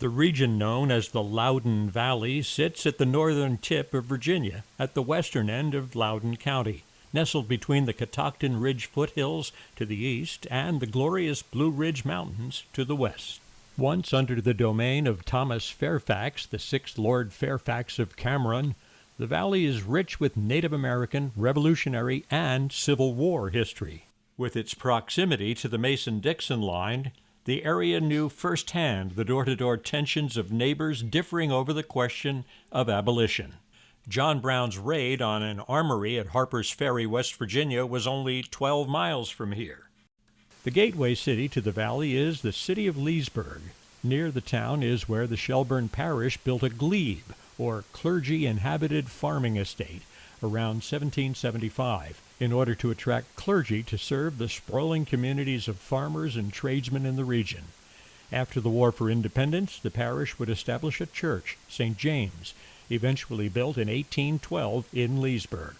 The region known as the Loudoun Valley sits at the northern tip of Virginia, at the western end of Loudoun County, nestled between the Catoctin Ridge foothills to the east and the glorious Blue Ridge Mountains to the west. Once under the domain of Thomas Fairfax, the sixth Lord Fairfax of Cameron, the valley is rich with Native American, Revolutionary, and Civil War history. With its proximity to the Mason-Dixon line, the area knew firsthand the door-to-door tensions of neighbors differing over the question of abolition. John Brown's raid on an armory at Harper's Ferry, West Virginia, was only 12 miles from here. The gateway city to the valley is the city of Leesburg. Near the town is where the Shelburne Parish built a glebe, or clergy-inhabited farming estate, around 1775, in order to attract clergy to serve the sprawling communities of farmers and tradesmen in the region. After the War for Independence, the parish would establish a church, St. James, eventually built in 1812 in Leesburg.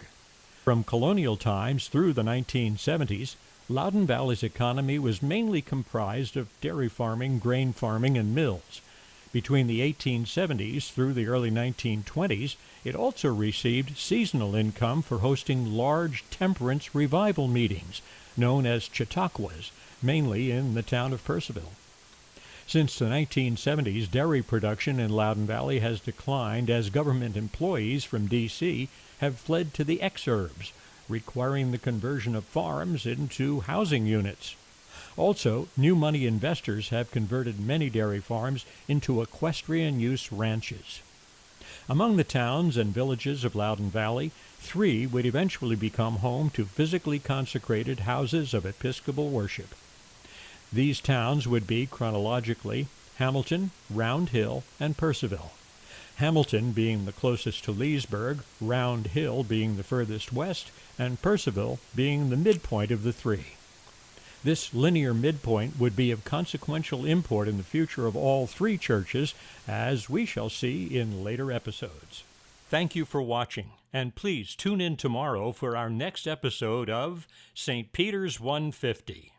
From colonial times through the 1970s, Loudoun Valley's economy was mainly comprised of dairy farming, grain farming, and mills. Between the 1870s through the early 1920s, it also received seasonal income for hosting large temperance revival meetings, known as Chautauquas, mainly in the town of Purcellville. Since the 1970s, dairy production in Loudoun Valley has declined as government employees from D.C. have fled to the exurbs, requiring the conversion of farms into housing units. Also, new money investors have converted many dairy farms into equestrian-use ranches. Among the towns and villages of Loudoun Valley, 3 would eventually become home to physically consecrated houses of Episcopal worship. These towns would be, chronologically, Hamilton, Round Hill, and Purcellville. Hamilton being the closest to Leesburg, Round Hill being the furthest west, and Purcellville being the midpoint of the 3. This linear midpoint would be of consequential import in the future of all 3 churches, as we shall see in later episodes. Thank you for watching, and please tune in tomorrow for our next episode of St. Peter's 150.